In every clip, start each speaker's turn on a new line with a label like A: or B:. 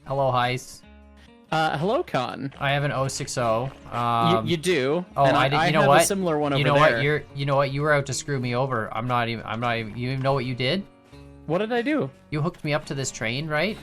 A: Hello, Heist.
B: Hello, Con.
A: I have an 060.
B: You do.
A: Oh,
B: and
A: I did. You know
B: have
A: what?
B: a similar one over
A: you know
B: there.
A: what? You know what? You were out to screw me over. I'm not even. You even know what you did?
B: What did I do?
A: You hooked me up to this train, right?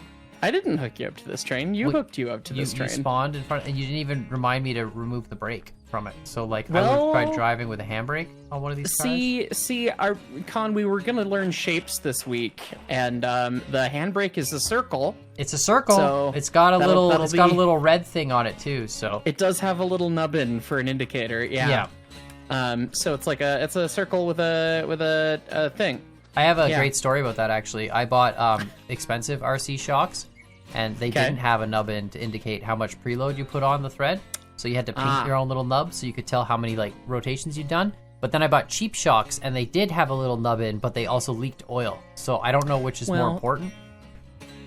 B: I didn't hook you up to this train. You hooked you up to this train.
A: You spawned in front, and you didn't even remind me to remove the brake from it. So, like, I
B: Well,
A: would try driving with a handbrake on one of these cars.
B: See, our Con, we were gonna learn shapes this week, and the handbrake is a circle.
A: It's a circle.
B: So
A: it's got a
B: that'll
A: got a
B: be-
A: little red thing on it too. So
B: It does have a little nubbin for an indicator. Yeah. So it's like it's a circle with a thing.
A: I have a great story about that actually. I bought expensive RC shocks, and they didn't have a nubbin to indicate how much preload you put on the thread. So you had to paint your own little nub so you could tell how many like rotations you'd done. But then I bought cheap shocks, and they did have a little nubbin, but they also leaked oil. So I don't know which is more important.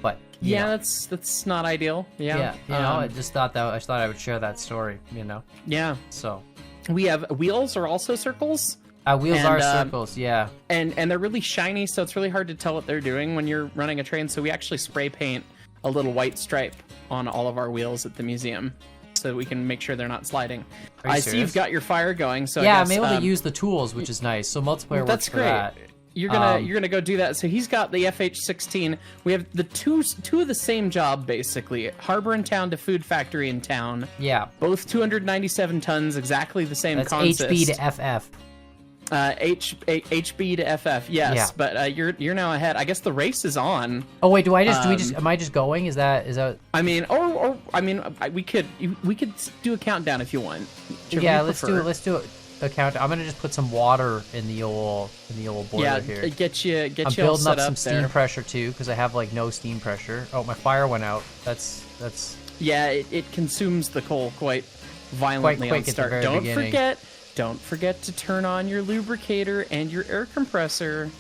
A: But you know.
B: that's not ideal. Yeah.
A: I just thought I would share that story.
B: Yeah.
A: So
B: We have wheels are also circles.
A: wheels
B: And,
A: are circles. Yeah.
B: And they're really shiny, so it's really hard to tell what they're doing when you're running a train. So we actually spray paint a little white stripe on all of our wheels at the museum, so that we can make sure they're not sliding. I see you've got your fire going, so
A: yeah,
B: I guess,
A: I'm able to use the tools, which is nice. So multiplayer works
B: that's
A: for
B: great.
A: that.
B: You're gonna go do that. So he's got the FH16. We have the two of the same job basically. Harbor in town to food factory in town.
A: Yeah.
B: Both 297 tons, exactly the same
A: That's
B: consist.
A: HB to FF.
B: HB to FF, yes.
A: Yeah.
B: But you're now ahead. I guess the race is on.
A: Oh wait, am I just going? Is that?
B: I mean, we could do a countdown if you want. Whichever
A: Yeah,
B: you
A: let's
B: prefer.
A: do a count. I'm gonna just put some water in the old boiler here.
B: Get you
A: I'm
B: all
A: building
B: set
A: up some
B: up
A: steam
B: there.
A: pressure too, because I have like no steam pressure. Oh, my fire went out. That's
B: Yeah, it consumes the coal quite violently
A: quick
B: on
A: at the
B: start.
A: very
B: Don't
A: beginning.
B: forget to turn on your lubricator and your air compressor.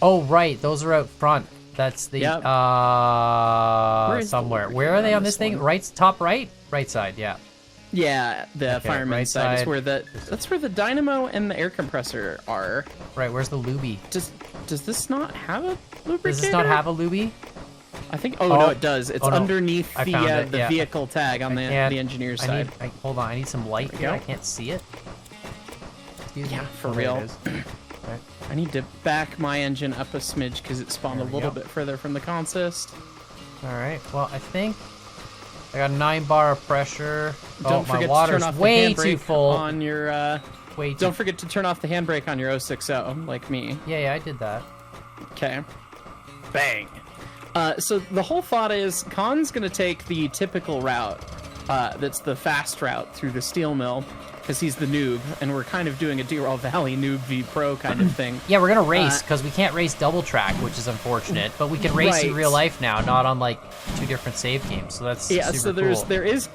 A: Oh right, those are out front. That's the
B: Yep. Where is the
A: somewhere.
B: lubricator
A: Where are they
B: on
A: on this
B: this
A: thing?
B: one?
A: Right, top right, right side. Yeah.
B: Yeah, the
A: Okay,
B: fireman's
A: right
B: side is
A: side.
B: where that's where the dynamo and the air compressor are.
A: Right. Where's the lubie?
B: Does this not have a lubricator?
A: Does this not have a lubie?
B: I think. Oh no, it does. It's
A: Oh, no.
B: underneath
A: I found it,
B: the
A: yeah.
B: vehicle tag on the engineer's side.
A: Hold on. I need some light here.
B: go.
A: I can't see it. Excuse
B: Yeah,
A: me.
B: for
A: Oh, there it
B: real.
A: is. Okay.
B: I need to back my engine up a smidge because it spawned
A: There
B: a
A: we
B: little
A: go.
B: bit further from the consist.
A: All right. Well, I think I got 9 bar of pressure.
B: Don't
A: my
B: forget to
A: water's
B: turn off
A: way
B: the
A: too
B: handbrake
A: full.
B: on your.
A: Way too.
B: Don't forget to turn off the handbrake on your 060, like me.
A: Yeah, I did that.
B: Okay. Bang. So the whole thought is Khan's gonna take the typical route. That's the fast route through the steel mill, because he's the noob, and we're kind of doing a Derail Valley noob v pro kind of thing.
A: Yeah, we're gonna race because we can't race double track, which is unfortunate. But we can race in
B: Right.
A: real life now, not on like 2 different save games. So that's
B: Yeah.
A: super
B: So
A: cool.
B: there is.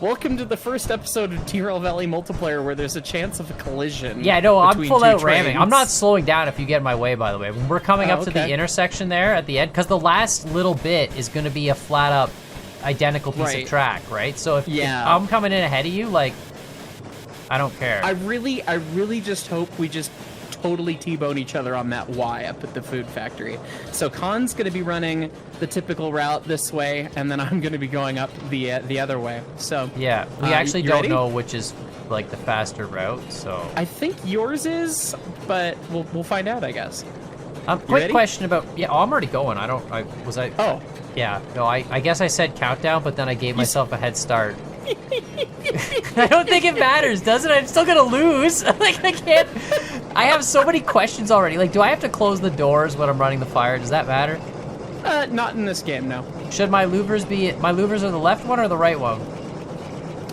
B: Welcome to the first episode of Derail Valley multiplayer where there's a chance of a collision.
A: Yeah, no, I'm
B: between
A: full
B: two
A: out ramming. I'm
B: trains.
A: not slowing down if you get in my way, by the way. When we're coming up to the
B: okay.
A: intersection there at the end, because the last little bit is going to be a flat up identical piece
B: Right.
A: of track, right? So if
B: Yeah.
A: I'm coming in ahead of you, like, I don't care.
B: I really just hope we just totally T-bone each other on that Y up at the food factory. So Khan's going to be running the typical route this way, and then I'm going to be going up the other way. So
A: yeah, we actually
B: you
A: don't
B: ready?
A: know which is like the faster route, so.
B: I think yours is, but we'll find out, I guess.
A: Quick
B: ready?
A: question about, I'm already going.
B: Oh,
A: Yeah, no, I guess I said countdown, but then I gave myself a head start. I don't think it matters, does it? I'm still gonna lose. Like, I can't. I have so many questions already. Like, do I have to close the doors when I'm running the fire? Does that matter?
B: not in this game, no.
A: Should my louvers be? My louvers are the left one or the right one?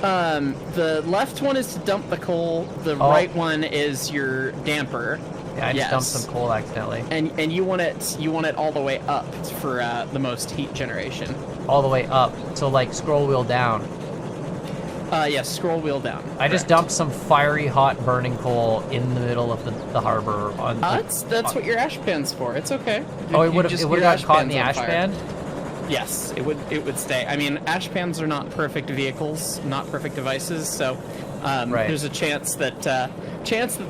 B: The left one is to dump the coal. The right one is your damper.
A: Yeah, I just dumped some coal accidentally.
B: And you want it all the way up for the most heat generation.
A: All the way up. So like scroll wheel down.
B: Yes, scroll wheel down.
A: I just dumped some fiery, hot, burning coal in the middle of the harbor. On
B: That's what your ash pan's for. It's okay.
A: Oh, it would have
B: your
A: got caught in
B: pan's
A: the
B: on
A: ash
B: fire.
A: pan.
B: Yes, it would stay. I mean, ash pans are not perfect vehicles, not perfect devices, so
A: Right.
B: there's a chance that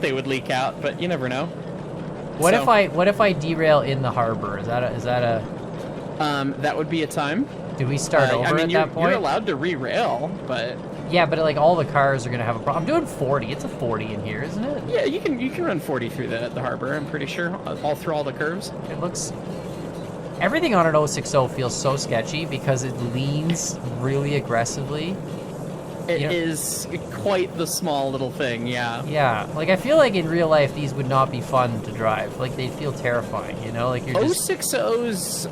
B: they would leak out, but you never know.
A: What
B: So,
A: if I derail in the harbor? Is that a
B: that would be a time.
A: Do we start over at that point?
B: You're allowed to re-rail, but...
A: Yeah, but like all the cars are going to have a problem. I'm doing 40. It's a 40 in here, isn't it?
B: Yeah, you can run 40 through the harbor, I'm pretty sure. All through all the curves.
A: It looks... Everything on an 060 feels so sketchy because it leans really aggressively.
B: It is quite the small little thing, yeah.
A: Yeah, like I feel like in real life these would not be fun to drive. Like they'd feel terrifying, you know? Like you're just...
B: 060s,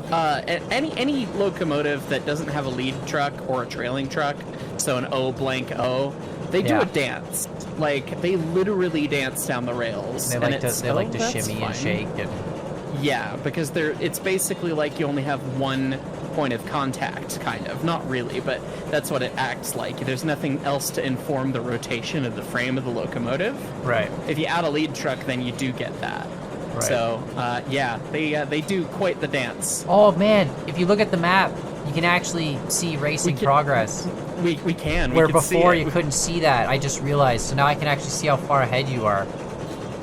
B: any locomotive that doesn't have a lead truck or a trailing truck, so an O blank O, they do a dance. Like they literally dance down the rails.
A: They like to shimmy and shake and...
B: Yeah, because it's basically like you only have one point of contact, kind of. Not really, but that's what it acts like. There's nothing else to inform the rotation of the frame of the locomotive.
A: Right.
B: If you add a lead truck, then you do get that. Right. So, yeah, they do quite the dance.
A: Oh, man, if you look at the map, you can actually see racing progress.
B: We can.
A: Where before you couldn't see that. I just realized. So now I can actually see how far ahead you are.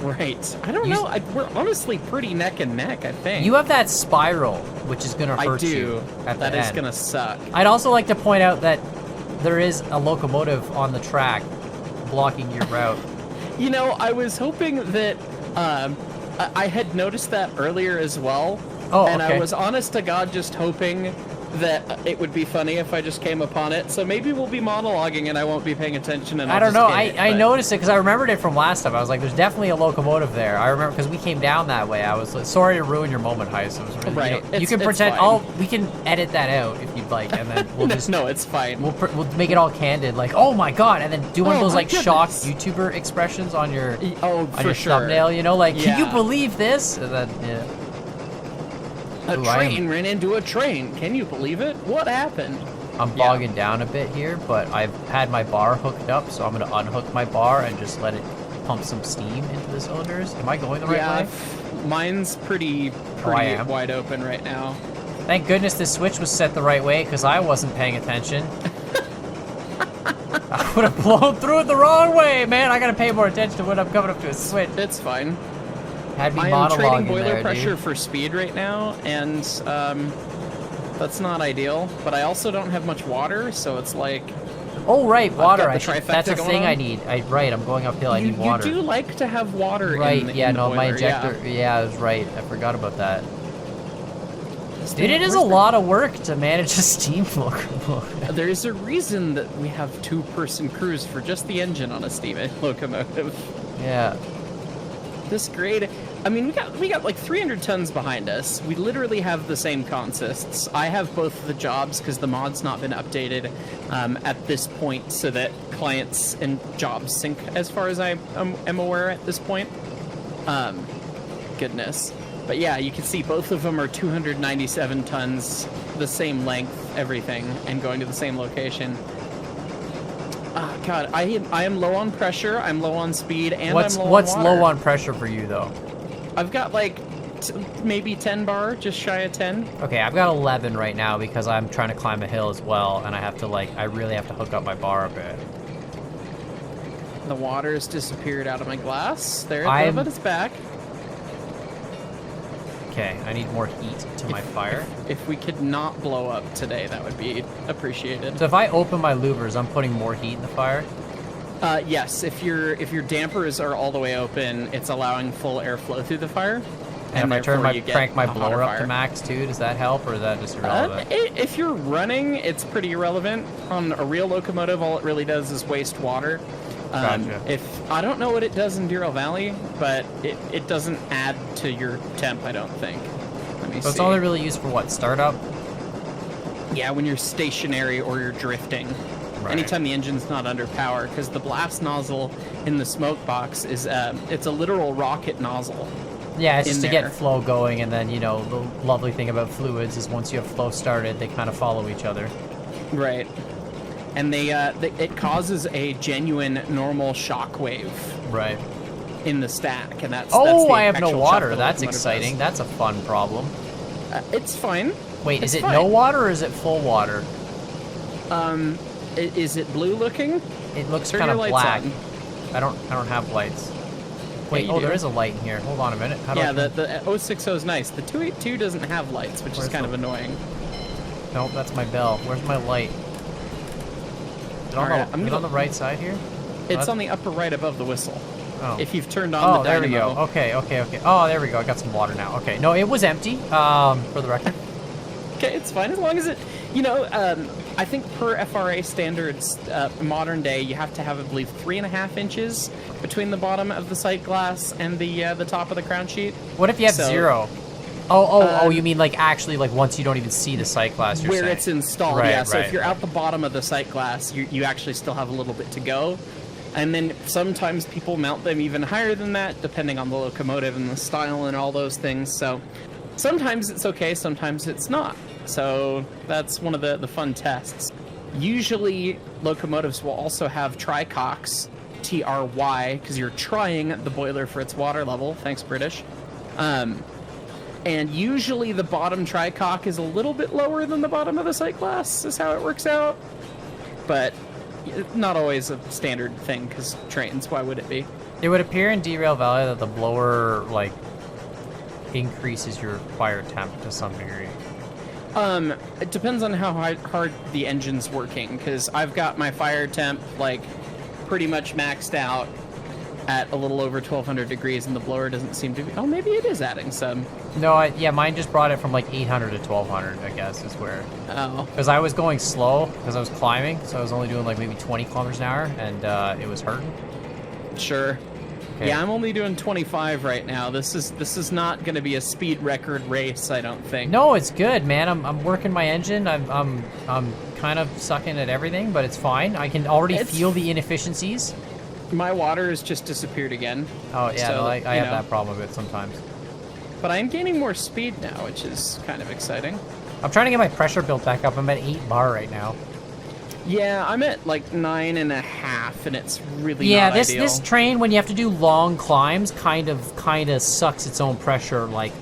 B: Right. I don't know. We're honestly pretty neck and neck, I think.
A: You have that spiral, which is going to hurt you at the end.
B: That is going to suck.
A: I'd also like to point out that there is a locomotive on the track blocking your route.
B: You know, I was hoping that I had noticed that earlier as well.
A: Oh,
B: and I was honest to God just hoping that it would be funny if I just came upon it. So maybe we'll be monologuing and I won't be paying attention. And
A: I don't know. I noticed it because I remembered it from last time. I was like, there's definitely a locomotive there. I remember because we came down that way. I was like, sorry to ruin your moment, Heist. It was really,
B: right.
A: You can pretend. We can edit that out if you'd like, and then we'll just.
B: No, it's fine.
A: We'll make it all candid, like, oh my god, and then do one of those like shocked YouTuber expressions on your thumbnail. You know, like, can you believe this? And then, yeah.
B: A train ran into a train. Can you believe it? What happened?
A: I'm bogging down a bit here, but I've had my bar hooked up, so I'm going to unhook my bar and just let it pump some steam into the cylinders. Am I going the right way?
B: Mine's pretty wide open right now.
A: Thank goodness this switch was set the right way, because I wasn't paying attention. I would have blown through it the wrong way, man. I got to pay more attention to when I'm coming up to a switch.
B: It's fine.
A: Had me
B: I am trading boiler pressure for speed right now, and that's not ideal. But I also don't have much water, so it's like...
A: Oh, right, water. That's a thing I need. Right, I'm going uphill. I need water.
B: You do like to have water
A: in
B: the
A: boiler, my injector... Yeah, I was right. I forgot about that. Dude, it is a lot of work to manage a steam locomotive.
B: There's a reason that we have two-person crews for just the engine on a steam locomotive.
A: Yeah.
B: This grade... I mean, we got like 300 tons behind us. We literally have the same consists. I have both of the jobs because the mod's not been updated at this point, so that clients and jobs sync as far as I am aware at this point. Goodness. But yeah, you can see both of them are 297 tons, the same length, everything, and going to the same location. Oh, God, I am low on pressure, I'm low on speed, and I'm low on water.
A: What's low on pressure for you, though?
B: I've got like maybe 10 bar, just shy of 10.
A: Okay, I've got 11 right now because I'm trying to climb a hill as well, and I really have to hook up my bar a bit.
B: The water's disappeared out of my glass. There, but it's back.
A: Okay, I need more heat to my fire.
B: If we could not blow up today, that would be appreciated.
A: So if I open my louvers, I'm putting more heat in the fire?
B: Yes, if your dampers are all the way open, it's allowing full airflow through the fire.
A: And if I crank my blower up to max too, does that help, or is that just irrelevant?
B: If you're running, it's pretty irrelevant. On a real locomotive, all it really does is waste water.
A: Gotcha.
B: I don't know what it does in Derail Valley, but it doesn't add to your temp, I don't think. Let me see.
A: So it's only really used for what, startup?
B: Yeah, when you're stationary or you're drifting. Right. Anytime the engine's not under power, because the blast nozzle in the smoke box is it's a literal rocket nozzle.
A: Yeah, it's just to get flow going, and then, you know, the lovely thing about fluids is once you have flow started, they kind of follow each other.
B: Right. And it causes a genuine normal shock wave.
A: Right.
B: In the stack, and that's
A: I have no water. That's exciting. That's a fun problem.
B: It's fine.
A: Wait, is it no water or is it full water?
B: Is it blue looking?
A: It looks kind of black. I don't have lights. Wait, there is a light in here. Hold on a minute.
B: The 060 is nice. The 282 doesn't have lights, which is kind of annoying.
A: Nope, that's my bell. Where's my light? Is it on the right side here?
B: It's on the upper right above the whistle.
A: Oh.
B: If you've turned on the dynamo.
A: There we go. Okay. Oh, there we go. I got some water now. Okay. No, it was empty, for the record.
B: Okay, it's fine as long as it, you know, I think per FRA standards, modern day, you have to have, I believe, 3.5 inches between the bottom of the sight glass and the top of the crown sheet.
A: What if you have 0? Oh, you mean like actually like once you don't even see the sight glass, you're
B: where
A: saying.
B: It's installed,
A: right,
B: yeah. So
A: right,
B: if you're out the bottom of the sight glass, you actually still have a little bit to go. And then sometimes people mount them even higher than that, depending on the locomotive and the style and all those things. So sometimes it's okay, sometimes it's not. So that's one of the fun tests. Usually locomotives will also have tricocks, TRY, because you're trying the boiler for its water level. Thanks, British. And usually the bottom tricock is a little bit lower than the bottom of the sight glass, is how it works out. But not always a standard thing, because trains, why would it be?
A: It would appear in Derail Valley that the blower, like, increases your fire temp to some degree.
B: It depends on how hard the engine's working, because I've got my fire temp, like, pretty much maxed out at a little over 1200 degrees, and the blower doesn't seem to be... Oh, maybe it is adding some.
A: No, yeah, mine just brought it from like 800 to 1200, I guess, is where...
B: Oh.
A: Because I was going slow, because I was climbing, so I was only doing like maybe 20 kilometers an hour, and it was hurting.
B: Sure.
A: Okay.
B: Yeah, I'm only doing 25 right now. This is not going to be a speed record race, I don't think.
A: No, it's good, man. I'm working my engine. I'm kind of sucking at everything, but it's fine. I can already feel the inefficiencies.
B: My water has just disappeared again.
A: Oh, yeah,
B: so,
A: no, I have that problem with it sometimes.
B: But I'm gaining more speed now, which is kind of exciting.
A: I'm trying to get my pressure built back up. I'm at 8 bar right now.
B: Yeah, I'm at like 9.5, and it's really
A: not
B: ideal.
A: This train, when you have to do long climbs, kind of sucks its own pressure. Like,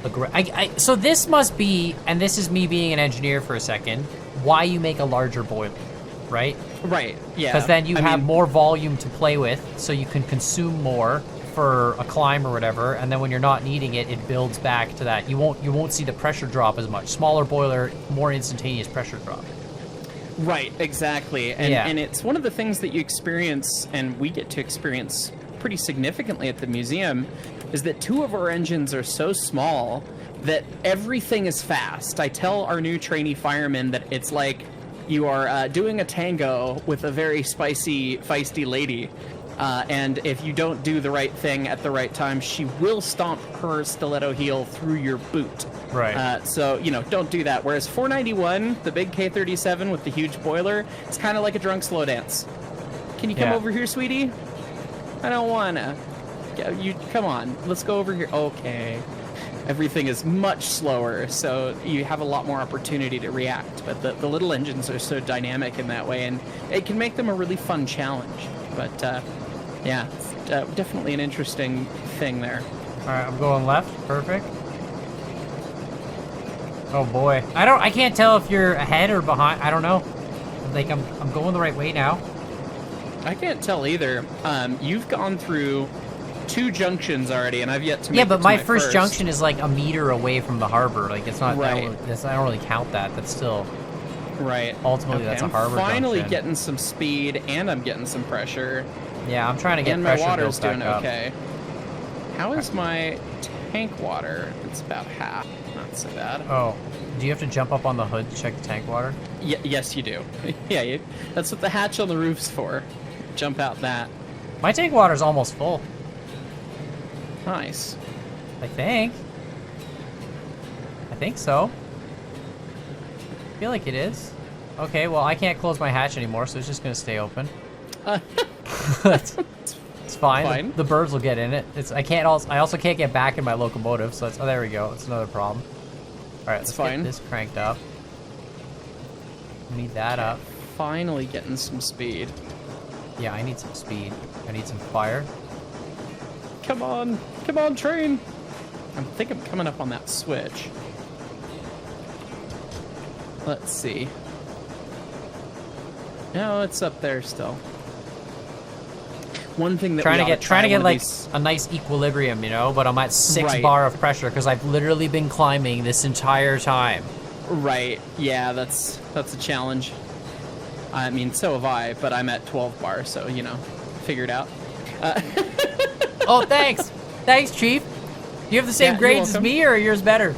A: so this must be, and this is me being an engineer for a second, why you make a larger boiler, right?
B: Right. Yeah.
A: Because then you have more volume to play with, so you can consume more for a climb or whatever, and then when you're not needing it, it builds back to that. You won't see the pressure drop as much. Smaller boiler, more instantaneous pressure drop.
B: Right, exactly. And it's one of the things that you experience, and we get to experience pretty significantly at the museum, is that 2 of our engines are so small that everything is fast. I tell our new trainee firemen that it's like you are doing a tango with a very spicy, feisty lady. And if you don't do the right thing at the right time, she will stomp her stiletto heel through your boot.
A: Right.
B: So, don't do that. Whereas 491, the big K37 with the huge boiler, it's kind of like a drunk slow dance. Can you come over here, sweetie? I don't wanna. You come on. Let's go over here. Okay. Everything is much slower, so you have a lot more opportunity to react. But the little engines are so dynamic in that way, and it can make them a really fun challenge. But yeah, it's definitely an interesting thing there.
A: All right, I'm going left. Perfect. Oh boy, I can't tell if you're ahead or behind. I don't know. Like I'm going the right way now.
B: I can't tell either. You've gone through 2 junctions already, and I've yet to make
A: Yeah, but
B: my
A: first junction is like a meter away from the harbor. Like it's not.
B: Right.
A: I don't really count that. That's still.
B: Right.
A: Ultimately, that's a harbor
B: I'm finally
A: junction.
B: getting some speed, and I'm getting some pressure.
A: Yeah, I'm trying to get
B: and my
A: pressure
B: water's
A: built
B: doing
A: back
B: okay. How is my tank water? It's about half. Not so bad.
A: Oh, do you have to jump up on the hood to check the tank water?
B: Yes, you do. Yeah, that's what the hatch on the roof's for. Jump out that.
A: My tank water's almost full.
B: Nice.
A: I think so. I feel like it is. Okay, well, I can't close my hatch anymore, so it's just gonna stay open. It's fine. The birds will get in it. I also can't get back in my locomotive, so there we go. It's another problem. All right, let's get this cranked up. We need that up.
B: Finally getting some speed.
A: Yeah, I need some speed. I need some fire.
B: Come on, train. I think I'm coming up on that switch. Let's see. No, it's up there still. One thing that
A: trying to get like a nice equilibrium, but I'm at 6 bar of pressure because I've literally been climbing this entire time.
B: Right. Yeah, that's a challenge. I mean, so have I, but I'm at 12 bar, so, you know, figure it out.
A: Oh, thanks. Thanks, Chief. Do you have the same grades as me, or are yours better?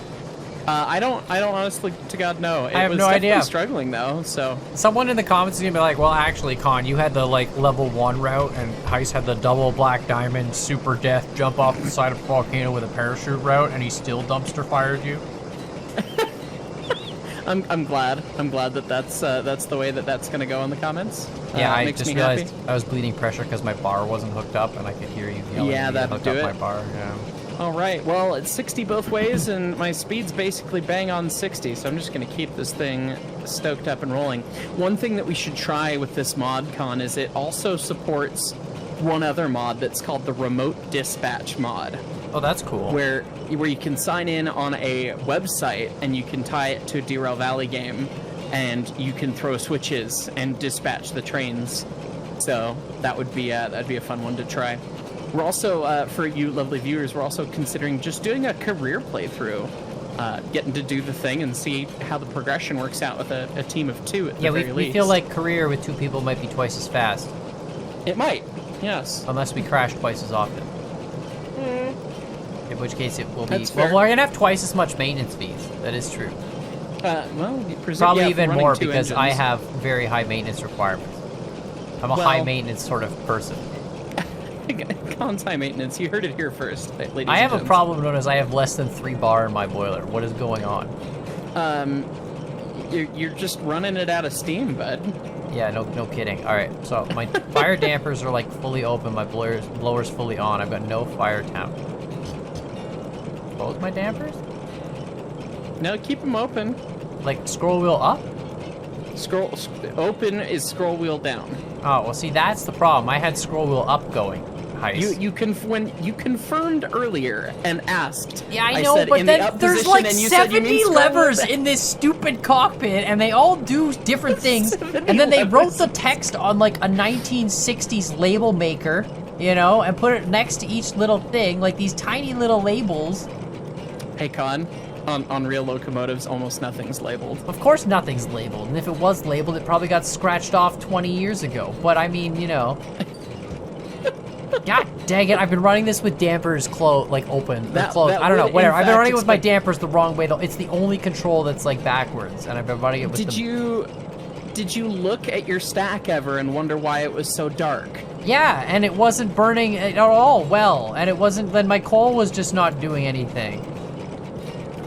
B: I don't honestly to God know.
A: I have no idea.
B: Struggling though, so.
A: Someone in the comments is gonna be like, well, actually, Con, you had the like level 1 route, and Heist had the double black diamond super death jump off the side of a volcano with a parachute route, and he still dumpster fired you.
B: I'm glad that that's the way that's gonna go in the comments.
A: Yeah, I just realized I was bleeding pressure because my bar wasn't hooked up, and I could hear you yelling.
B: Yeah, that'd do it.
A: My bar. Yeah.
B: All right, well, it's 60 both ways, and my speed's basically bang on 60, so I'm just going to keep this thing stoked up and rolling. One thing that we should try with this mod, Con, is it also supports one other mod that's called the Remote Dispatch mod.
A: Oh, that's cool.
B: Where you can sign in on a website, and you can tie it to a Derail Valley game, and you can throw switches and dispatch the trains. So that'd be a fun one to try. We're also, for you lovely viewers, we're also considering just doing a career playthrough, getting to do the thing and see how the progression works out with a team of 2 at the very least.
A: We feel like career with 2 people might be twice as fast.
B: It might, yes.
A: Unless we crash twice as often. In which case it will be...
B: That's fair.
A: Well, we're going to have twice as much maintenance fees. That is true.
B: Well,
A: probably even more
B: engines.
A: because I have very high maintenance requirements. I'm a high maintenance sort of person.
B: Con's high maintenance. You heard it here first, ladies
A: I have
B: and
A: a problem known as I have less than 3 bar in my boiler. What is going on?
B: You're just running it out of steam, bud.
A: Yeah, no kidding. All right, so my fire dampers are like fully open. My blower's fully on. I've got no fire temp. Close my dampers?
B: No, keep them open.
A: Like scroll wheel up?
B: Open is scroll wheel down.
A: Oh, well, see, that's the problem. I had scroll wheel up going. Heist.
B: When you confirmed earlier and asked.
A: Yeah, I know, but then there's like 70 levers in this stupid cockpit, and they all do different things. And then they wrote the text on like a 1960s label maker, you know, and put it next to each little thing, like these tiny little labels.
B: Hey, Con. On real locomotives, almost nothing's labeled.
A: Of course nothing's labeled, and if it was labeled, it probably got scratched off 20 years ago. But I mean, you know. God dang it, I've been running this with dampers closed. I don't know, whatever. I've been running it with my dampers the wrong way, though. It's the only control that's, like, backwards, and I've been running it with
B: Did you look at your stack ever and wonder why it was so dark?
A: Yeah, and it wasn't burning at all well, and it wasn't, then my coal was just not doing anything.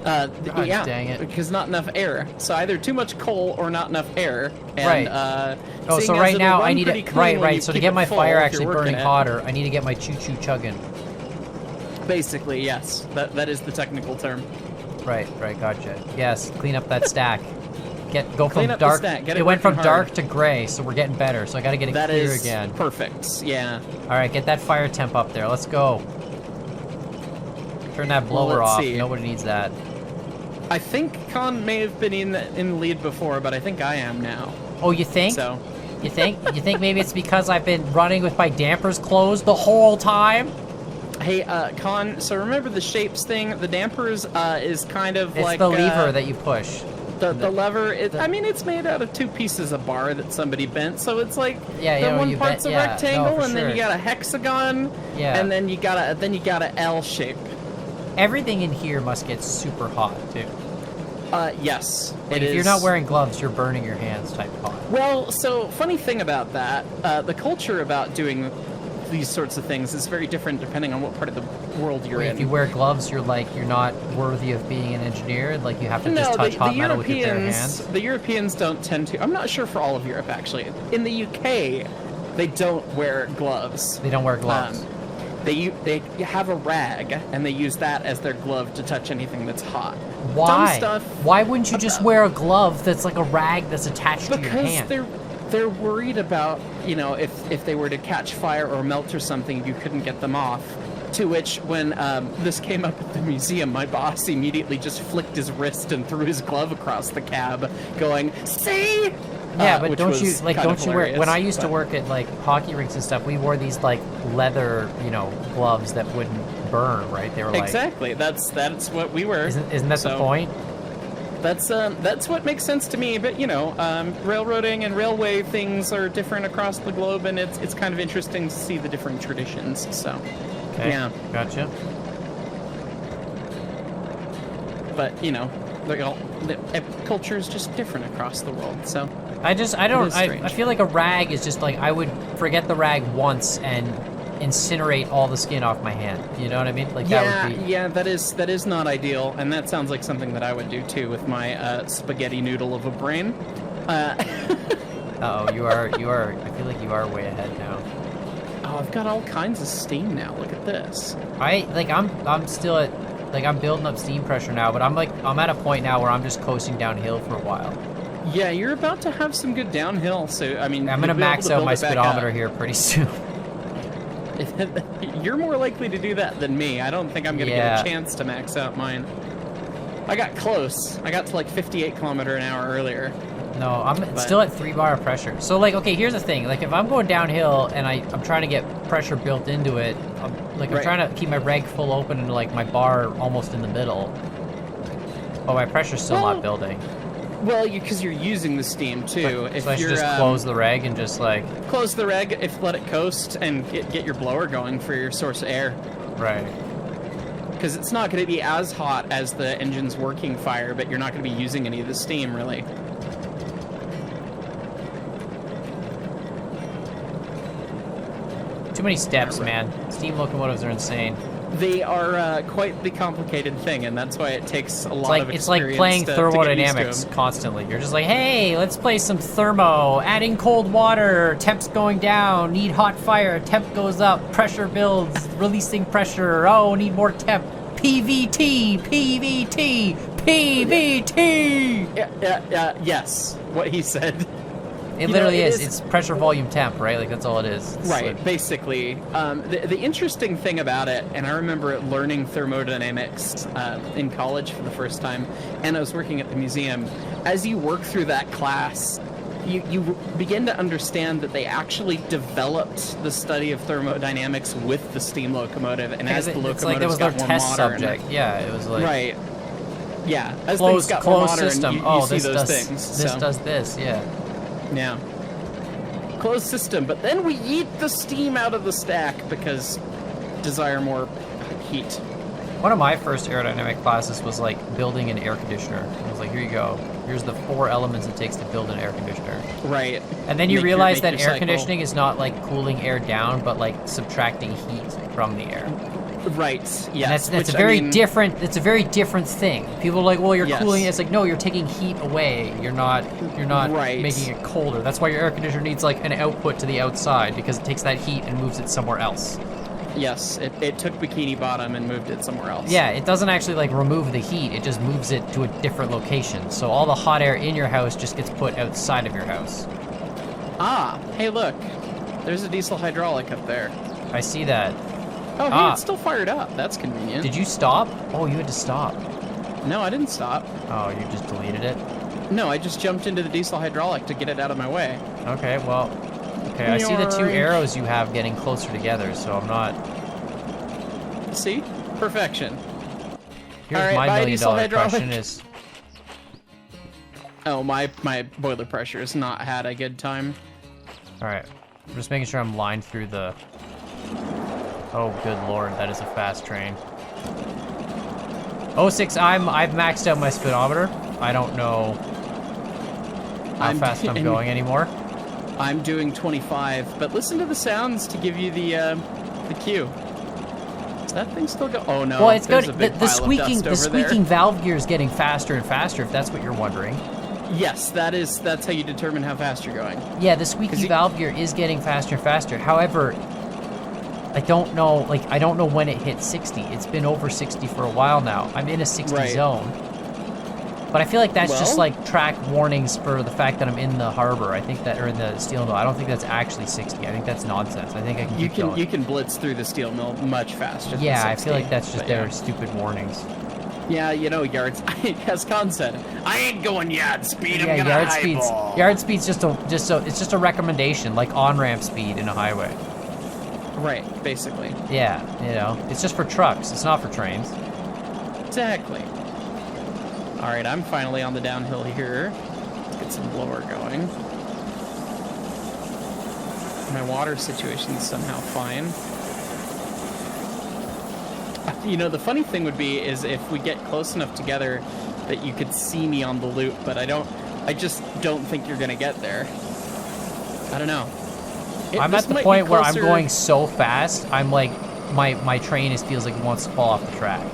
B: God yeah,
A: dang it.
B: Because not enough air. So either too much coal or not enough air. And,
A: right. So right now I need it. Right. So to get my fire actually burning hotter, I need to get my choo-choo chugging.
B: Basically, yes. That is the technical term.
A: Right. Gotcha. Yes. Clean up that stack. Go from
B: dark.
A: dark. It went from
B: hard.
A: Dark to gray, so we're getting better. So I got to get it clear again.
B: Perfect. Yeah.
A: All right. Get that fire temp up there. Let's go. Turn that blower off.
B: See.
A: Nobody needs that.
B: I think Con may have been in the lead before, but I think I am now.
A: Oh, you think?
B: So.
A: You think? You think maybe it's because I've been running with my dampers closed the whole time?
B: Hey, Con, so remember the shapes thing? The dampers is kind of
A: it's
B: like...
A: It's the lever that you push.
B: The lever, I mean, it's made out of 2 pieces of bar that somebody bent, so it's like one part's a rectangle, and then you got a hexagon, and then you got a L shape.
A: Everything in here must get super hot, too.
B: Yes.
A: Like if you're not wearing gloves, you're burning your hands type hot.
B: Well, so funny thing about that, the culture about doing these sorts of things is very different depending on what part of the world you're in.
A: If you wear gloves, you're not worthy of being an engineer. Like you have to just touch hot metal with your bare hands.
B: The Europeans don't tend to. I'm not sure for all of Europe actually. In the UK, they don't wear gloves.
A: They don't wear gloves.
B: They have a rag and they use that as their glove to touch anything that's hot.
A: Why?
B: Dumb stuff.
A: Why wouldn't you just wear a glove that's like a rag that's attached to your hand?
B: Because they're worried about, you know, if they were to catch fire or melt or something, you couldn't get them off. To which, when this came up at the museum, my boss immediately just flicked his wrist and threw his glove across the cab, going, "See?"
A: Yeah, but don't you wear? When I used to work at like hockey rinks and stuff, we wore these like leather, gloves that wouldn't burn, right? They were like
B: exactly. That's what we were.
A: Isn't that the point?
B: That's what makes sense to me. But you know, railroading and railway things are different across the globe, and it's kind of interesting to see the different traditions. So,
A: okay,
B: yeah,
A: gotcha.
B: But you know, the culture is just different across the world. So
A: I feel like a rag is just like, I would forget the rag once and incinerate all the skin off my hand. You know what I mean? Like, that would be...
B: Yeah, that is not ideal, and that sounds like something that I would do too with my spaghetti noodle of a brain.
A: Uh-oh, you are, I feel like you are way ahead now.
B: Oh, I've got all kinds of steam now. Look at this.
A: I'm still at, like, I'm building up steam pressure now, but I'm at a point now where I'm just coasting downhill for a while.
B: Yeah, you're about to have some good downhill, so, I mean...
A: I'm gonna max out my speedometer here pretty soon.
B: You're more likely to do that than me. I don't think I'm gonna get a chance to max out mine. I got close. I got to like 58 km/h earlier.
A: No, I'm still at 3 bar of pressure. So, like, okay, here's the thing. Like, if I'm going downhill and I'm trying to get pressure built into it, I'm trying to keep my reg full open and, like, my bar almost in the middle. But my pressure's still not building.
B: Well, because you're using the steam, too.
A: So I should just close the reg and just, like...
B: Close the reg, let it coast, and get your blower going for your source of air.
A: Right.
B: Because it's not going to be as hot as the engine's working fire, but you're not going to be using any of the steam, really.
A: Too many steps, man. Steam locomotives are insane.
B: They are quite the complicated thing, and that's why it takes a lot of experience. It's like
A: playing thermodynamics constantly. You're just like, hey, let's play some thermo. Adding cold water, temp's going down. Need hot fire, temp goes up. Pressure builds, releasing pressure. Oh, need more temp. PVT, PVT, PVT.
B: Yes, what he said.
A: It literally is. It's pressure, volume, temp, right? Like, that's all it is. It's
B: right,
A: like...
B: basically. The interesting thing about it, and I remember learning thermodynamics in college for the first time, and I was working at the museum. As you work through that class, you begin to understand that they actually developed the study of thermodynamics with the steam locomotive, and as the locomotives got more modern... It was like their test subject.
A: Yeah, it was like...
B: Right. Yeah, as things got more modern,
A: system.
B: you see those things.
A: This does this, yeah.
B: Yeah. Closed system, but then we eat the steam out of the stack because desire more heat.
A: One of my first aerodynamic classes was like building an air conditioner. I was like, here you go. Here's the 4 elements it takes to build an air conditioner.
B: Right.
A: And then you realize that air conditioning is not like cooling air down, but like subtracting heat from the air.
B: Right. Yes.
A: And that's a very different. It's a very different thing. People are like, well, you're cooling. It's like, no, you're taking heat away. You're not making it colder. That's why your air conditioner needs like an output to the outside, because it takes that heat and moves it somewhere else.
B: Yes, it took Bikini Bottom and moved it somewhere else.
A: Yeah, it doesn't actually like remove the heat. It just moves it to a different location. So all the hot air in your house just gets put outside of your house.
B: Ah, hey, look. There's a diesel hydraulic up there.
A: I see that.
B: Oh, hey, it's still fired up. That's convenient.
A: Did you stop? Oh, you had to stop.
B: No, I didn't stop.
A: Oh, you just deleted it?
B: No, I just jumped into the diesel hydraulic to get it out of my way.
A: Okay, well... Okay, I see the 2 arrows you have getting closer together, so I'm not...
B: See? Perfection.
A: Here's my million-dollar question is...
B: Oh, my boiler pressure has not had a good time.
A: Alright. I'm just making sure I'm lined through the... Oh, good lord, that is a fast train. 06, I've maxed out my speedometer. I don't know how fast I'm going anymore.
B: I'm doing 25, but listen to the sounds to give you the cue. Is that thing still go? Oh no!
A: Well, it's good. The squeaking valve gear is getting faster and faster. If that's what you're wondering.
B: Yes, that's how you determine how fast you're going.
A: Yeah, the squeaky valve gear is getting faster and faster. However, I don't know. Like, I don't know when it hit 60. It's been over 60 for a while now. I'm in a 60 zone. But I feel like that's just like track warnings for the fact that I'm in the harbor. I think that, or in the steel mill. I don't think that's actually 60. I think that's nonsense. I think I can keep going.
B: You can blitz through the steel mill much faster.
A: Yeah, I feel like that's just their stupid warnings.
B: Yeah, you know, as Con said, I ain't going yard speed. I'm gonna highball.
A: Yard speed's it's just a recommendation, like on-ramp speed in a highway.
B: Right, basically.
A: Yeah, you know, it's just for trucks. It's not for trains.
B: Exactly. All right, I'm finally on the downhill here. Let's get some blower going. My water situation's somehow fine. You know, the funny thing would be is if we get close enough together that you could see me on the loop, but I just don't think you're gonna get there. I don't know.
A: I'm at the point where I'm going so fast, I'm like, my train feels like it wants to fall off the track.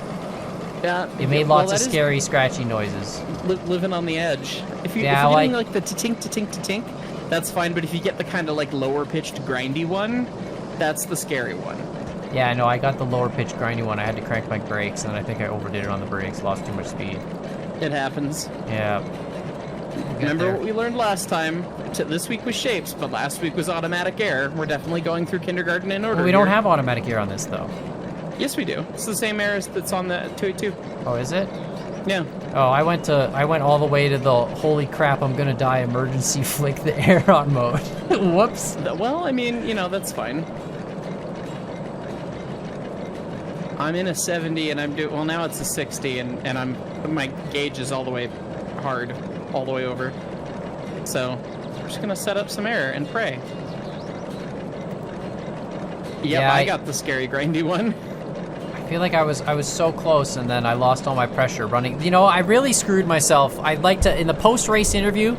B: Yeah.
A: It made lots of scary, scratchy noises.
B: Living on the edge. If you're getting like the ta-tink, ta-tink, ta-tink, that's fine, but if you get the kind of like lower pitched grindy one, that's the scary one.
A: Yeah, no, I got the lower pitched grindy one. I had to crank my brakes, and I think I overdid it on the brakes, lost too much speed.
B: It happens.
A: Yeah.
B: Remember what we learned last time? This week was shapes, but last week was automatic air. We're definitely going through kindergarten in order.
A: Well, we don't have automatic air on this, though.
B: Yes, we do. It's the same air that's on the 282.
A: Oh, is it?
B: Yeah.
A: Oh, I went all the way to the holy crap, I'm gonna die emergency flick the air on mode. Whoops.
B: Well, I mean, you know, that's fine. I'm in a 70 and well, now it's a 60 and my gauge is all the way hard, all the way over. So we're just gonna set up some air and pray. Yep, yeah, I got the scary grindy one.
A: I feel like I was so close, and then I lost all my pressure running. You know, I really screwed myself. I'd like to, in the post-race interview,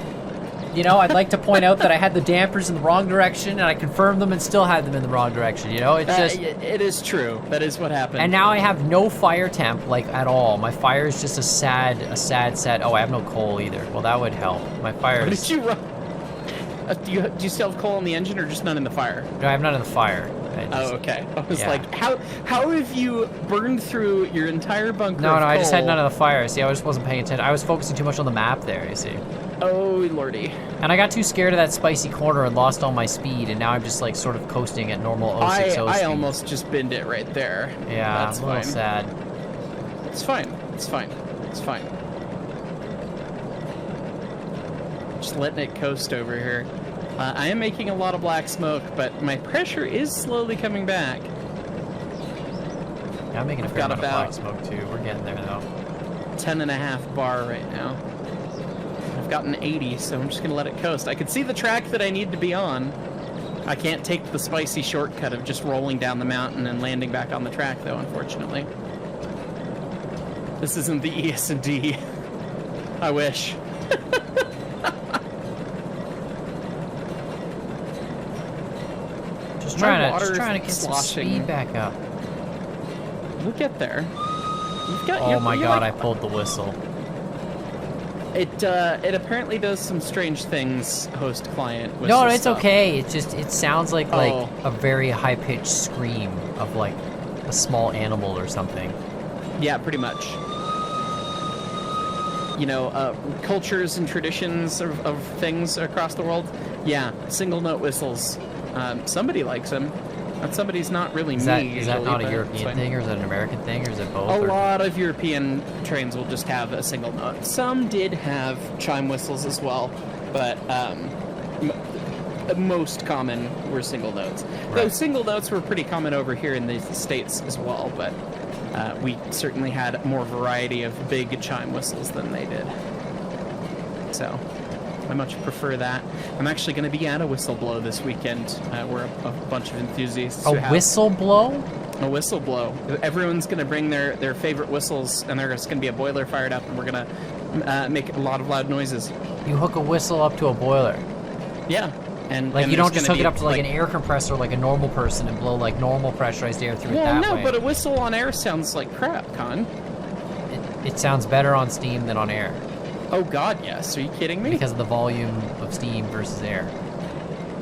A: you know, I'd like to point out that I had the dampers in the wrong direction, and I confirmed them and still had them in the wrong direction. You know, it's just...
B: It is true. That is what happened.
A: And now I have no fire temp, like, at all. My fire is just a sad... Oh, I have no coal either. Well, that would help. My fire is...
B: Did you run? Do you still have coal in the engine, or just none in the fire?
A: No, I have none in the fire.
B: Oh, okay. I was like, how have you burned through your entire bunker?
A: No,
B: of coal?
A: I just had none of the fire. See, I just wasn't paying attention. I was focusing too much on the map there, you see.
B: Oh, lordy.
A: And I got too scared of that spicy corner and lost all my speed, and now I'm just like sort of coasting at normal 060 speed.
B: I almost just binned it right there.
A: Yeah,
B: that's
A: a little
B: fine.
A: sad.
B: It's fine. It's fine. It's fine. Just letting it coast over here. I am making a lot of black smoke, but my pressure is slowly coming back.
A: Yeah, I'm making a fair amount of black smoke too. We're getting there though.
B: 10.5 bar right now. I've gotten 80, so I'm just gonna let it coast. I can see the track that I need to be on. I can't take the spicy shortcut of just rolling down the mountain and landing back on the track, though, unfortunately. This isn't the ES&D. I wish.
A: Just trying to get some speed back up.
B: We'll get there.
A: Oh my god, I pulled the whistle.
B: It apparently does some strange things, host client whistle
A: No, it's
B: stuff.
A: okay. It sounds like a very high pitched scream of like a small animal or something.
B: Yeah, pretty much. You know, cultures and traditions of things across the world. Yeah, single note whistles. Somebody likes them. And somebody's not really
A: Is that not a European thing, or is that an American thing, or is it both?
B: A lot of European trains will just have a single note. Some did have chime whistles as well, but most common were single notes.
A: Right.
B: Though single notes were pretty common over here in the States as well, but we certainly had more variety of big chime whistles than they did. So I much prefer that. I'm actually going to be at a whistle blow this weekend. We're a bunch of enthusiasts.
A: A whistle blow?
B: A whistle blow. Everyone's going to bring their favorite whistles, and there's going to be a boiler fired up, and we're going to make a lot of loud noises.
A: You hook a whistle up to a boiler?
B: Yeah. And
A: you don't just hook it up to like an air compressor like a normal person and blow like normal pressurized air through it that way.
B: Well, no, but a whistle on air sounds like crap, Con.
A: It sounds better on steam than on air.
B: Oh god, yes. Are you kidding me?
A: Because of the volume of steam versus air.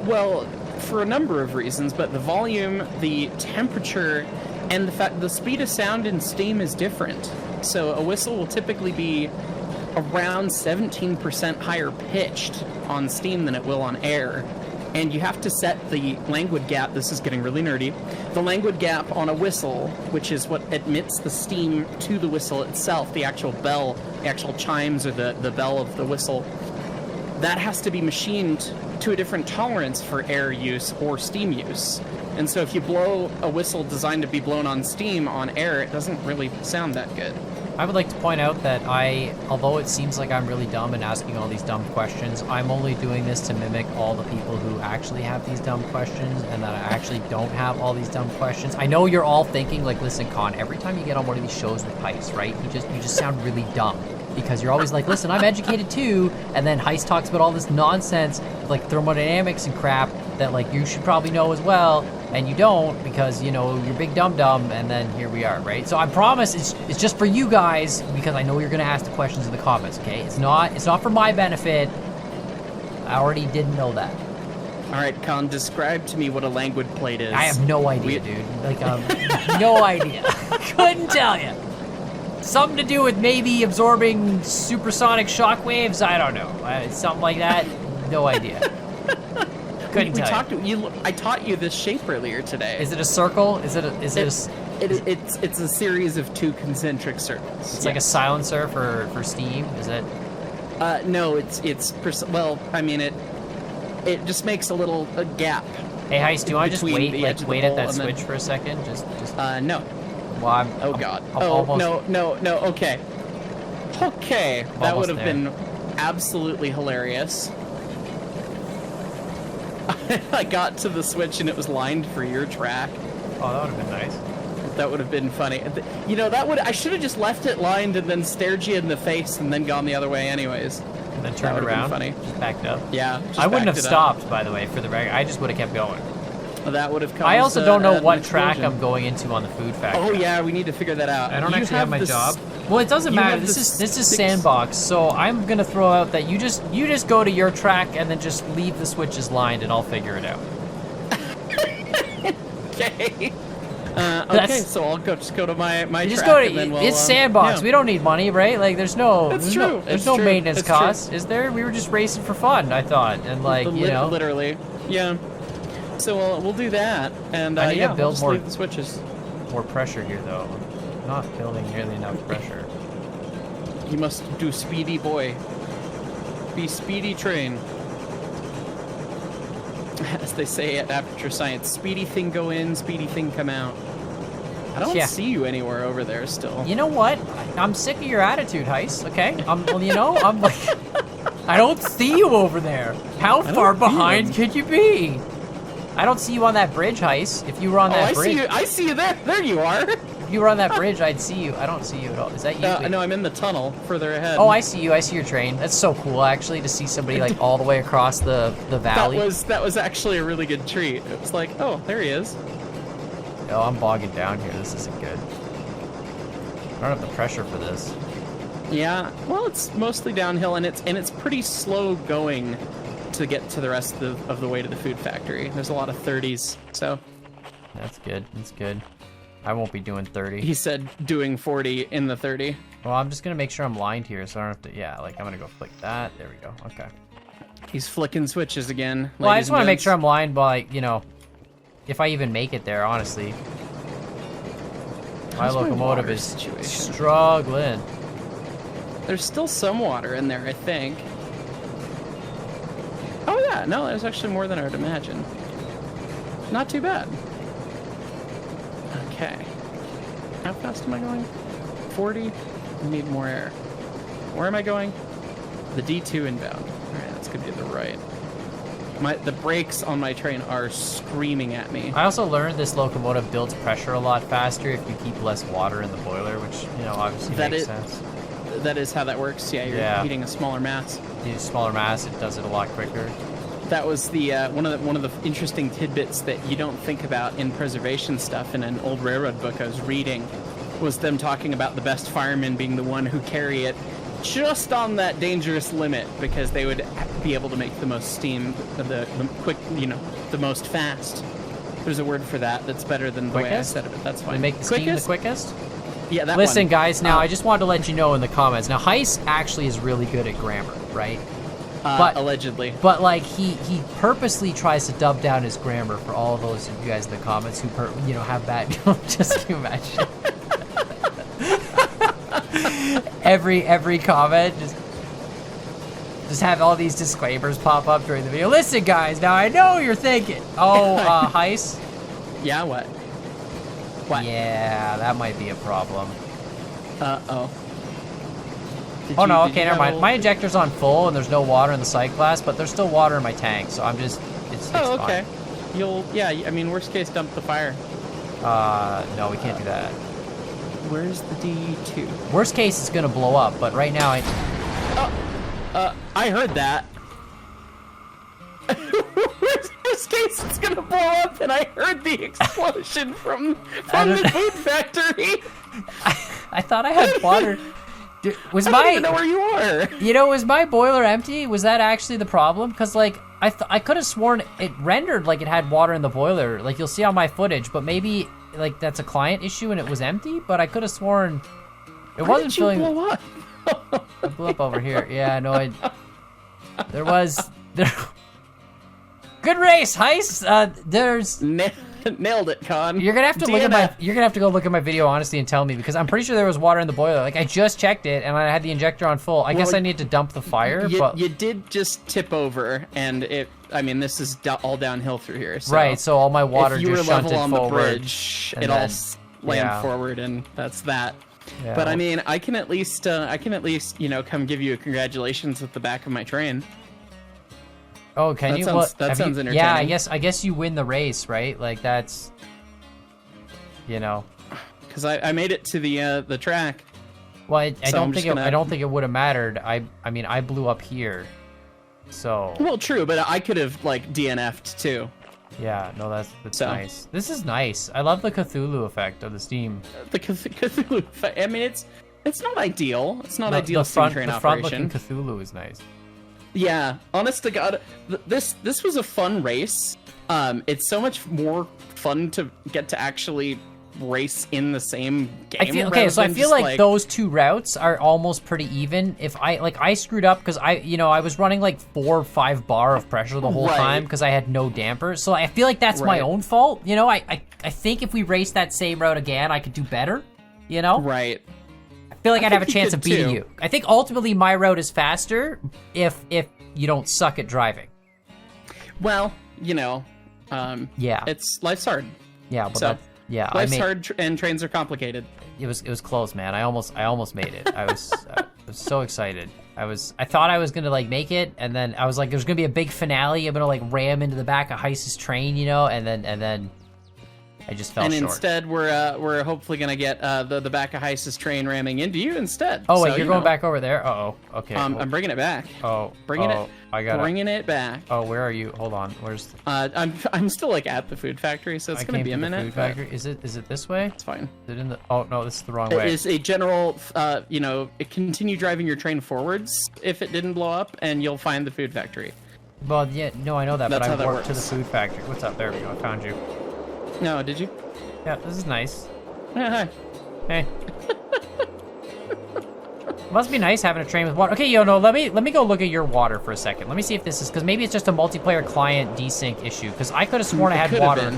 B: Well, for a number of reasons, but the volume, the temperature, and the fact the speed of sound in steam is different. So a whistle will typically be around 17% higher pitched on steam than it will on air. And you have to set the languid gap, this is getting really nerdy, the languid gap on a whistle, which is what admits the steam to the whistle itself, the actual bell, the actual chimes or the bell of the whistle, that has to be machined to a different tolerance for air use or steam use. And so if you blow a whistle designed to be blown on steam on air, it doesn't really sound that good.
A: I would like to point out that although it seems like I'm really dumb and asking all these dumb questions, I'm only doing this to mimic all the people who actually have these dumb questions, and that I actually don't have all these dumb questions. I know you're all thinking, like, listen, Con, every time you get on one of these shows with Heist, right, you just sound really dumb. Because you're always like, listen, I'm educated too, and then Heist talks about all this nonsense, like thermodynamics and crap, that, like, you should probably know as well, and you don't, because, you know, you're big dum-dum, and then here we are, right? So I promise it's just for you guys, because I know you're gonna ask the questions in the comments, okay? It's not for my benefit. I already didn't know that.
B: All right, Con, describe to me what a languid plate is.
A: I have no idea, dude. Like, no idea. Couldn't tell you. Something to do with maybe absorbing supersonic shock waves. I don't know. Something like that. No idea. Couldn't tell you.
B: I taught you this shape earlier today.
A: Is it a circle? It's
B: a series of 2 concentric circles.
A: It's like a silencer for steam. Is it?
B: No. Well, I mean it just makes a little gap.
A: Hey, Heist, do you want to just wait at that switch for a second? Just.
B: No.
A: Well,
B: oh God. No. Okay. That would have been absolutely hilarious. I got to the switch and it was lined for your track.
A: Oh, that would have been nice.
B: That would have been funny. You know, I should have just left it lined and then stared you in the face and then gone the other way anyways.
A: And then turned around. Funny. Just backed up.
B: Yeah.
A: I wouldn't have stopped, by the way, for the record. I just would have kept going.
B: That would have caused
A: I also don't know what track I'm going into on the food factory.
B: Oh yeah, we need to figure that out.
A: I don't actually have my job. Well, it doesn't matter. This is sandbox, so I'm gonna throw out that you just go to your track and then just leave the switches lined, and I'll figure it out.
B: Okay. Okay, so I'll just go to my
A: just
B: track.
A: Go to,
B: and then
A: it's sandbox.
B: Yeah.
A: We don't need money, right? Like, there's no maintenance
B: It's
A: costs,
B: true.
A: is there? We were just racing for fun, I thought, and like
B: literally, yeah. So we'll do that, and
A: I need to build
B: leave the switches.
A: More pressure here, though. I'm not building nearly enough pressure.
B: You must do speedy, boy. Be speedy, train. As they say at Aperture Science, speedy thing go in, speedy thing come out. I don't see you anywhere over there still.
A: You know what? I'm sick of your attitude, Heist, okay? I'm like, I don't see you over there. How far behind could you be? I don't see you on that bridge, Heist. If you were on that bridge...
B: I see you there. There you are.
A: If you were on that bridge, I'd see you. I don't see you at all. Is that you?
B: No, I'm in the tunnel further ahead.
A: Oh, I see you. I see your train. That's so cool, actually, to see somebody, like, all the way across the valley.
B: That was actually a really good treat. It was like, oh, there he is.
A: Oh, I'm bogging down here. This isn't good. I don't have the pressure for this.
B: Yeah. Well, it's mostly downhill, and it's pretty slow going to get to the rest of the way to the food factory. There's a lot of 30s, so...
A: That's good. That's good. I won't be doing 30.
B: He said doing 40 in the 30.
A: Well, I'm just gonna make sure I'm lined here, so I don't have to... Yeah, like, I'm gonna go flick that. There we go. Okay.
B: He's flicking switches again.
A: Well, I just want to make sure I'm lined by, you know... If I even make it there, honestly. My locomotive is struggling.
B: There's still some water in there, I think. Oh yeah, no, there's actually more than I would imagine. Not too bad. Okay. How fast am I going? 40? I need more air. Where am I going? The D2 inbound. Alright, that's gonna be the right. The brakes on my train are screaming at me.
A: I also learned this locomotive builds pressure a lot faster if you keep less water in the boiler, which, you know, obviously makes sense.
B: That is how that works. Yeah, you're heating a smaller mass.
A: You use smaller mass, it does it a lot quicker.
B: That was the one of the interesting tidbits that you don't think about in preservation stuff in an old railroad book I was reading, was them talking about the best firemen being the one who carry it just on that dangerous limit, because they would be able to make the most steam, the quick, you know, the most fast. There's a word for that that's better than the way I said it, but that's fine.
A: They make the steam the quickest?
B: Yeah, that
A: Listen,
B: one.
A: Guys, now I just wanted to let you know in the comments. Now, Heist actually is really good at grammar, right?
B: But allegedly.
A: But, like, he purposely tries to dub down his grammar for all of those of you guys in the comments who, have bad... Just can you imagine? every comment, just have all these disclaimers pop up during the video. Listen, guys, now I know you're thinking, Heist?
B: Yeah, what? What?
A: Yeah, that might be a problem.
B: Uh-oh.
A: Oh no, okay, never mind. My injector's on full and there's no water in the psych blast, but there's still water in my tank, so I'm just, it's
B: okay.
A: fine.
B: Yeah, I mean, worst case, dump the fire.
A: No, we can't do that.
B: Where's the D2?
A: Worst case, it's gonna blow up, but right now
B: I heard that. Worst case, it's gonna blow up, and I heard the explosion from the food factory.
A: I thought I had water. Dude,
B: I don't even know where you are.
A: You know, was my boiler empty? Was that actually the problem? Because, like, I could have sworn it rendered like it had water in the boiler. Like, you'll see on my footage, but maybe, like, that's a client issue and it was empty? But I could have sworn it wasn't filling.
B: Where did you blow up?
A: I blew up over here. Yeah, no, there. Good race, Heist. There's...
B: Nailed it, Con.
A: You're gonna have to go look at my video honestly and tell me, because I'm pretty sure there was water in the boiler. Like, I just checked it and I had the injector on full. I guess I need to dump the fire. But
B: you did just tip over, and I mean, this is all downhill through here. So
A: right. So all my water just shunted
B: on
A: forward.
B: The bridge, it all slammed forward, and that's that. Yeah. But I mean, I can at least come give you a congratulations at the back of my train.
A: Oh, can you?
B: That sounds entertaining.
A: Yeah, I guess you win the race, right? Like, that's,
B: because I made it to the track.
A: Well, I don't think it would have mattered. I mean, I blew up here, so.
B: Well, true, but I could have like DNF'd too.
A: Yeah, no, that's nice. This is nice. I love the Cthulhu effect of the steam.
B: The Cthulhu effect. I mean, it's not ideal. It's not ideal steam train operation.
A: The front-looking Cthulhu is nice.
B: Yeah, honest to God, this was a fun race. It's so much more fun to get to actually race in the same game.
A: I feel like those two routes are almost pretty even. If I screwed up because I was running like 4 or 5 bar of pressure the whole time because I had no damper. So I feel like that's my own fault. I think if we raced that same route again, I could do better.
B: Right.
A: I feel like I'd have a chance of beating you. I think ultimately my route is faster if you don't suck at driving.
B: Well, life's hard.
A: Yeah, but
B: life's hard and trains are complicated.
A: It was close, man. I almost made it. I was so excited. I thought I was gonna like make it, and then I was like, there's gonna be a big finale. I'm gonna like ram into the back of Heist's train, and then I just fell short.
B: And instead, we're hopefully gonna get the back of Heist's train ramming into you instead.
A: Oh wait, you're going back over there? Uh-oh. Okay.
B: I'm bringing it back. Bringing it back.
A: Oh, where are you? Hold on. Where's?
B: I'm still like at the food factory, so it's gonna be a minute.
A: Food factory. Is it this way?
B: It's fine.
A: Is it in the? Oh no, this is the wrong way.
B: It is a general. Continue driving your train forwards if it didn't blow up, and you'll find the food factory.
A: Well, yeah, no, I know that, but I worked to the
B: works.
A: food factory. What's up? There we go. I found you.
B: No, did you?
A: Yeah, this is nice.
B: Yeah, hi.
A: Hey. Must be nice having a train with water. Okay, let me go look at your water for a second. Let me see if this is, because maybe it's just a multiplayer client desync issue, because I could have sworn I had water.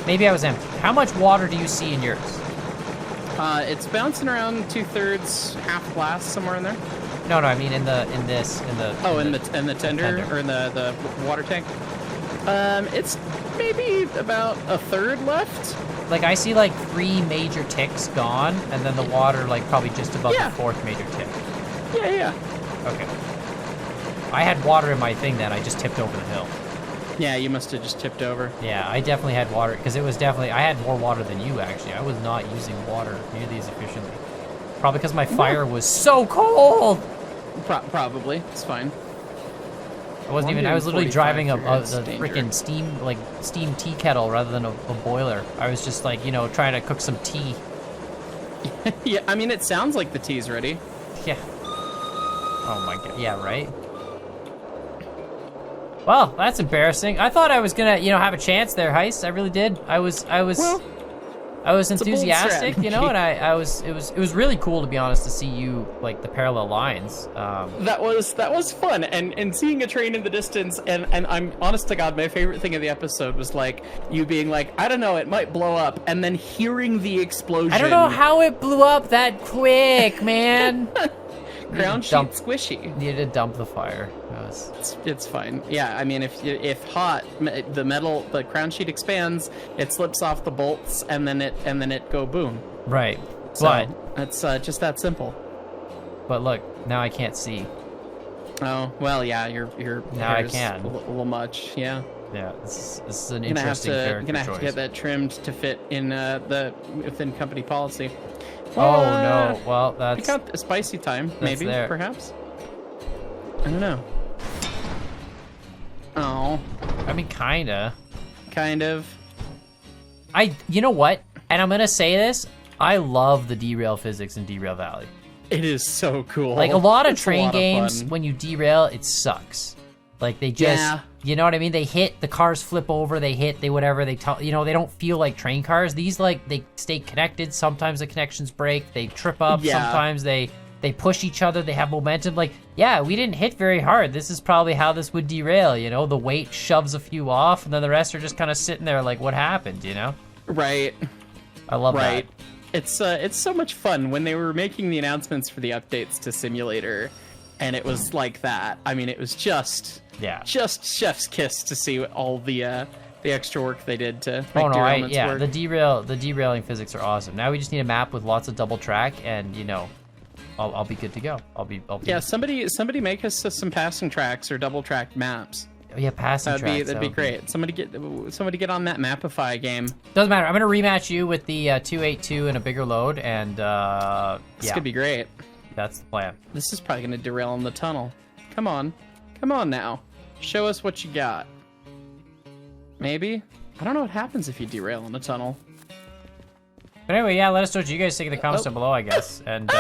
A: Maybe I was empty. How much water do you see in yours?
B: It's bouncing around 2/3, half glass, somewhere in there.
A: No, I mean in the
B: tender or in the water tank. It's maybe about 1/3 left.
A: Like, I see like 3 major ticks gone, and then the water like probably just above the 4th major tick.
B: Yeah.
A: Okay. I had water in my thing then. I just tipped over the hill.
B: Yeah, you must have just tipped over.
A: Yeah, I definitely had water, because it was definitely, I had more water than you actually. I was not using water nearly as efficiently. Probably because my fire was so cold.
B: Probably. It's fine.
A: I wasn't even. I was literally driving a freaking steam tea kettle rather than a boiler. I was just like, trying to cook some tea.
B: Yeah, I mean, it sounds like the tea's ready.
A: Yeah. Oh my god. Yeah, right. Well, that's embarrassing. I thought I was gonna, have a chance there, Heist. I really did. I was enthusiastic, and it was really cool, to be honest, to see you like the parallel lines.
B: That was fun, and seeing a train in the distance, and I'm honest to God, my favorite thing of the episode was like you being like, I don't know, it might blow up, and then hearing the explosion.
A: I don't know how it blew up that quick, man.
B: Ground sheet squishy.
A: Needed to dump the fire.
B: It's fine. Yeah, I mean, if hot, the crown sheet expands, it slips off the bolts, and then it go boom.
A: Right.
B: So it's just that simple.
A: But look, now I can't see.
B: Oh, well, yeah, your
A: now I
B: hair's
A: can.
B: a little much, yeah.
A: Yeah, this is an interesting character choice.
B: You're gonna have to get that trimmed to fit in within company policy.
A: Oh no! Well, that's
B: pick out a spicy time, maybe, perhaps. I don't know. Oh.
A: I mean, kinda.
B: Kind of.
A: You know what? And I'm gonna say this. I love the derail physics in Derail Valley.
B: It is so cool.
A: Like a lot of train games, when you derail, it sucks. Like they just, you know what I mean? They hit, the cars flip over, they hit, they whatever, they don't feel like train cars. These like, they stay connected. Sometimes the connections break, they trip up. Sometimes they push each other, they have momentum. Like, yeah, we didn't hit very hard. This is probably how this would derail, you know? The weight shoves a few off and then the rest are just kind of sitting there like, what happened, you know?
B: Right.
A: I love that.
B: It's so much fun when they were making the announcements for the updates to Simulator, and it was like that. I mean, it was just chef's kiss to see all the extra work they did to make derailments work.
A: The derailing physics are awesome. Now we just need a map with lots of double track, and you know, I'll be good to go. I'll be.
B: Yeah, somebody make us some passing tracks or double tracked maps.
A: Oh, yeah, passing tracks.
B: That'd be great. Somebody get on that Mapify game.
A: Doesn't matter. I'm gonna rematch you with the 282 and a bigger load, and
B: this could be great.
A: That's the plan.
B: This is probably gonna derail in the tunnel. Come on now. Show us what you got. Maybe. I don't know what happens if you derail in the tunnel.
A: But anyway, yeah, let us know what you guys think in the comments down below, I guess. And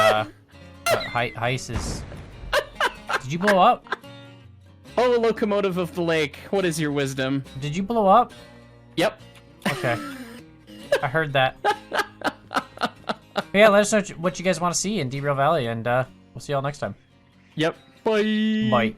A: Heist is. Did you blow up?
B: Oh, locomotive of the lake. What is your wisdom?
A: Did you blow up?
B: Yep.
A: Okay. I heard that. Yeah, let us know what you guys want to see in Derail Valley, and we'll see y'all next time.
B: Yep. Bye.
A: Bye.